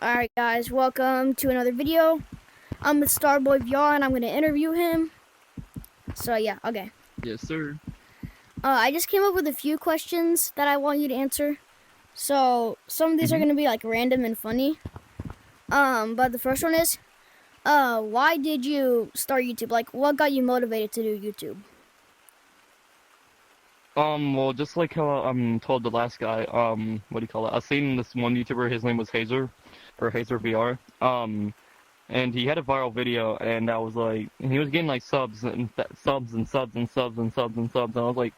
Alright guys, welcome to another video. I'm with Starboyvr and I'm going to interview him. So yeah, okay. Yes, sir. I just came up with a few questions that I want you to answer. So some of these are going to be like random and funny. But the first one is, why did you start YouTube? Like, what got you motivated to do YouTube? Well, just like how I'm told the last guy, what do you call it? I seen this one YouTuber, his name was Hazer, or Hazer VR. And he had a viral video, and I was like, and he was getting like subs and subs and subs and subs and subs and subs, and I was like,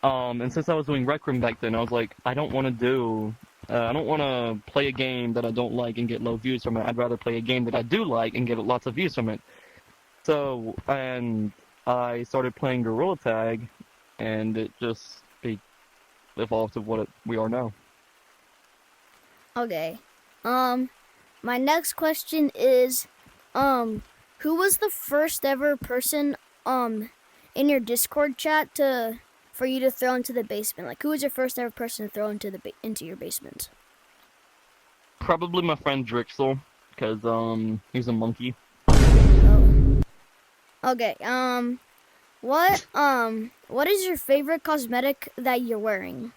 and since I was doing Rec Room back then, I was like, I don't want to play a game that I don't like and get low views from it. I'd rather play a game that I do like and get lots of views from it. So, and I started playing Gorilla Tag, and it just evolved to what we are now. Okay. My next question is, who was the first ever person, in your Discord chat for you to throw into the basement? Like, who was your first ever person to throw into your basement? Probably my friend Drixel, because he's a monkey. Oh. Okay. What is your favorite cosmetic that you're wearing?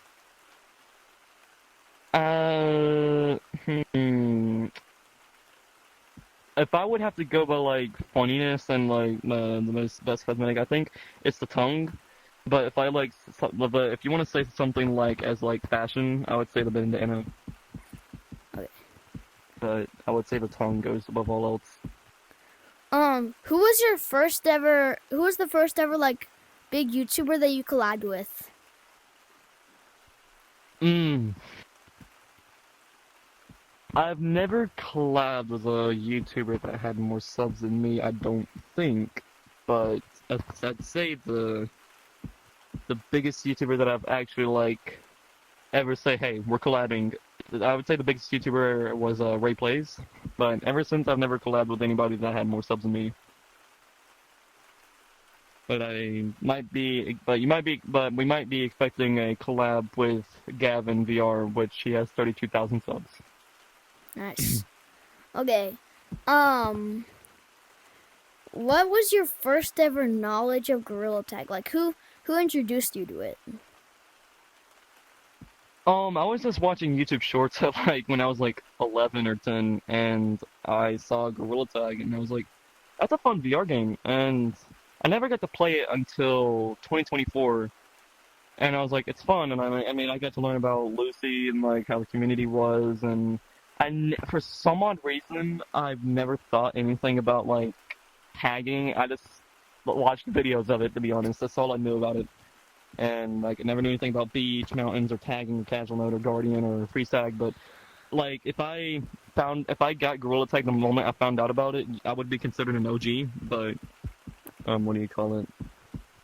If I would have to go by like funniness and like the most best cosmetic, I think it's the tongue. But if I like, but if you want to say something like as like fashion, I would say the bandana. Okay. But I would say the tongue goes above all else. Who was the first ever like big YouTuber that you collabed with? I've never collabed with a YouTuber that had more subs than me, I don't think. But I'd say the biggest YouTuber that I've actually like ever say, hey, we're collabing. I would say the biggest YouTuber was Ray Plays, but ever since I've never collabed with anybody that had more subs than me. But we might be expecting a collab with Gavin VR, which he has 32,000 subs. Nice. Okay. What was your first ever knowledge of Gorilla Tag? Like, who introduced you to it? I was just watching YouTube Shorts at like when I was like 11 or 10, and I saw Gorilla Tag, and I was like, "That's a fun VR game." And I never got to play it until 2024, and I was like, "It's fun." And I mean, I got to learn about Lucy and like how the community was, and for some odd reason, I've never thought anything about like tagging. I just watched videos of it, to be honest. That's all I knew about it. And like I never knew anything about beach, mountains, or tagging, casual mode, or guardian, or free tag. But like if I got Gorilla Tag the moment I found out about it, I would be considered an OG. But what do you call it?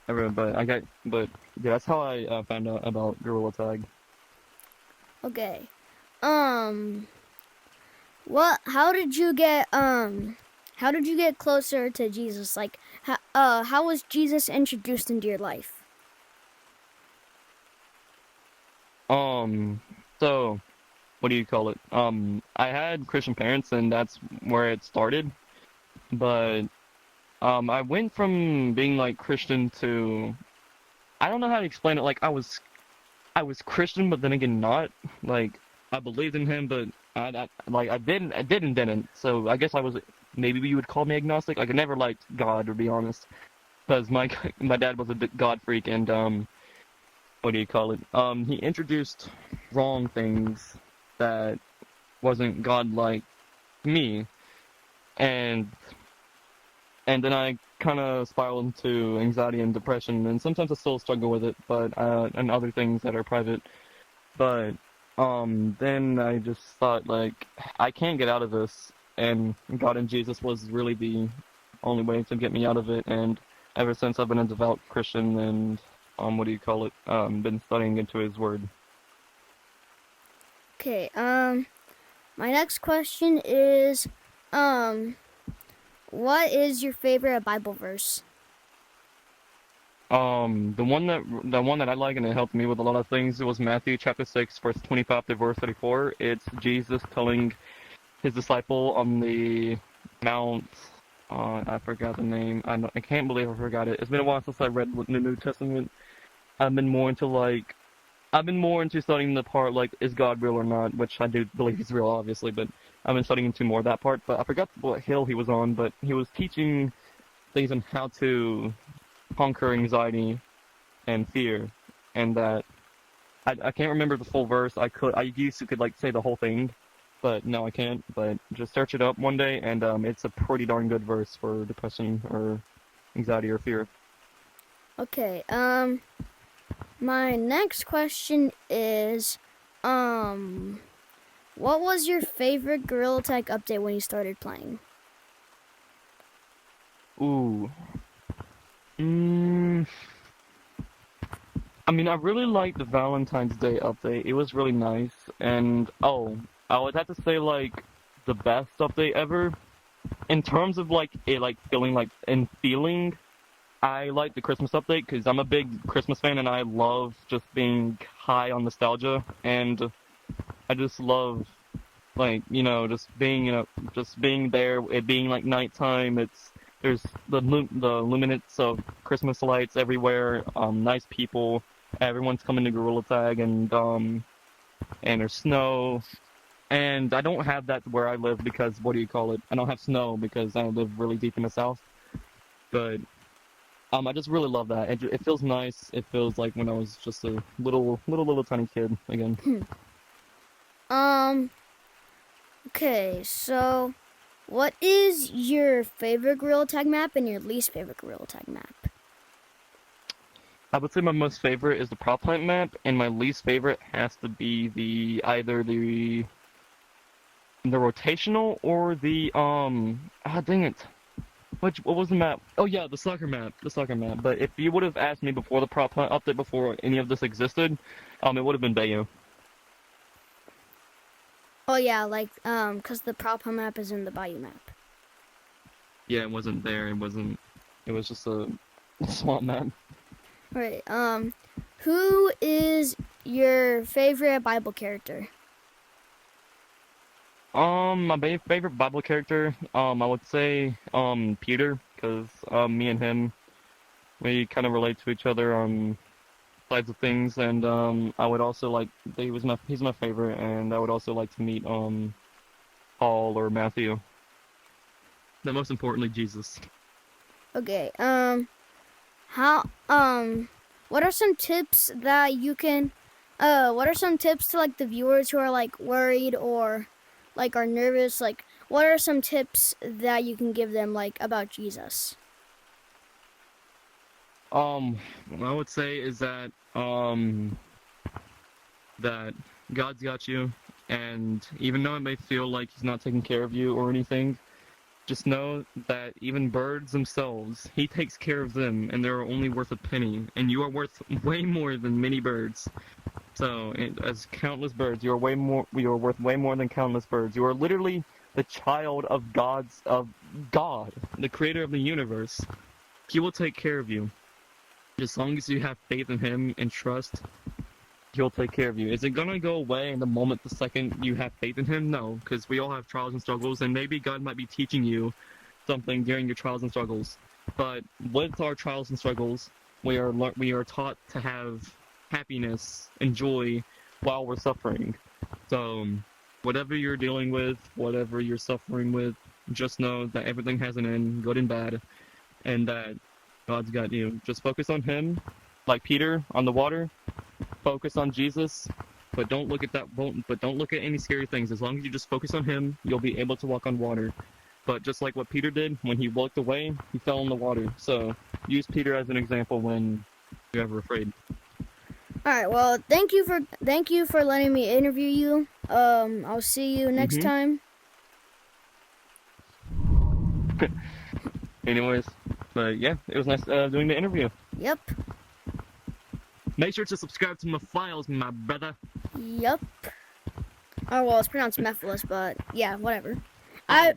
But yeah, that's how I found out about Gorilla Tag. Okay. How did you get closer to Jesus? Like, how was Jesus introduced into your life? So what do you call it? I had Christian parents, and that's where it started. But I went from being like Christian to, I don't know how to explain it. Like I was Christian, but then again not. Like I believed in him, but I didn't. So I guess I was, maybe you would call me agnostic. Like I never liked God, to be honest, because my dad was a bit God freak, and what do you call it? He introduced wrong things that wasn't God-like to me, and then I kind of spiraled into anxiety and depression, and sometimes I still struggle with it, but and other things that are private. But then I just thought like I can't get out of this, and God and Jesus was really the only way to get me out of it. And ever since I've been a devout Christian, and what do you call it? Been studying into His Word. Okay. My next question is, what is your favorite Bible verse? The one that I like, and it helped me with a lot of things, it was Matthew chapter 6, verse 25 to verse 34. It's Jesus telling his disciple on the Mount. I forgot the name. I can't believe I forgot it. It's been a while since I read the New Testament. I've been more into like I've been more into studying the part like is God real or not, which I do believe he's real, obviously, but I've been studying into more of that part. But I forgot what hill he was on, but he was teaching things on how to conquer anxiety and fear, and that I can't remember the full verse. I used to could like say the whole thing, but no, I can't. But just search it up one day, and it's a pretty darn good verse for depression or anxiety or fear. Okay. My next question is, what was your favorite Gorilla Tag update when you started playing? Ooh. Mm, I mean, I really liked the Valentine's Day update. It was really nice. And, oh, I would have to say, like, the best update ever. In terms of, like, it, like, feeling, like, and feeling, I like the Christmas update because I'm a big Christmas fan and I love just being high on nostalgia. And I just love, like, just being there, it being, like, nighttime. There's the luminance of Christmas lights everywhere, nice people. Everyone's coming to Gorilla Tag, and there's snow. And I don't have that where I live because what do you call it? I don't have snow because I live really deep in the south. But I just really love that. It feels nice. It feels like when I was just a little tiny kid again. Um, okay, so what is your favorite Gorilla Tag map and your least favorite Gorilla Tag map? I would say my most favorite is the prop plant map, and my least favorite has to be either the rotational or the dang it. What was the map? Oh yeah, the soccer map. The soccer map. But if you would have asked me before the prop plant update, before any of this existed, it would have been Bayou. Oh yeah, like, cause the prop map is in the Bayou map. Yeah, it wasn't there. It was just a swamp map. Right, who is your favorite Bible character? My favorite Bible character, I would say, Peter, because, me and him, we kind of relate to each other on sides of things, and, I would also like, he's my favorite, and I would also like to meet, Paul or Matthew. But most importantly, Jesus. Okay, what are some tips that you can, what are some tips to, like, the viewers who are, like, worried or, like, are nervous? Like, what are some tips that you can give them, like, about Jesus? What I would say is that, that God's got you, and even though it may feel like he's not taking care of you or anything, just know that even birds themselves, he takes care of them, and they're only worth a penny, and you are worth way more than many birds. So, as countless birds, you are worth way more than countless birds. You are literally the child of God, the creator of the universe. He will take care of you. As long as you have faith in him and trust, he'll take care of you. Is it gonna go away in the second you have faith in him? No, because we all have trials and struggles, and maybe God might be teaching you something during your trials and struggles. But with our trials and struggles, we are taught to have happiness and joy while we're suffering. So, whatever you're dealing with, whatever you're suffering with, just know that everything has an end, good and bad, and that God's got you. Just focus on him, like Peter on the water. Focus on Jesus, but don't look at any scary things. As long as you just focus on him, you'll be able to walk on water. But just like what Peter did, when he walked away, he fell in the water. So use Peter as an example when you're ever afraid. All right. Well, thank you for letting me interview you. I'll see you next time. Anyways, but yeah, it was nice doing the interview. Yep. Make sure to subscribe to my files, my brother. Yep. Oh well, it's pronounced Mephiles, but yeah, whatever.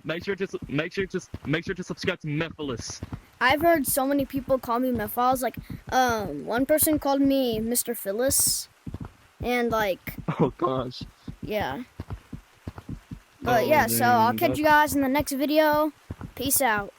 Make sure to subscribe to Mephiles. I've heard so many people call me Mephiles. Like, one person called me Mr. Phyllis, and like. Oh gosh. Yeah. But yeah, so I'll catch you guys in the next video. Peace out.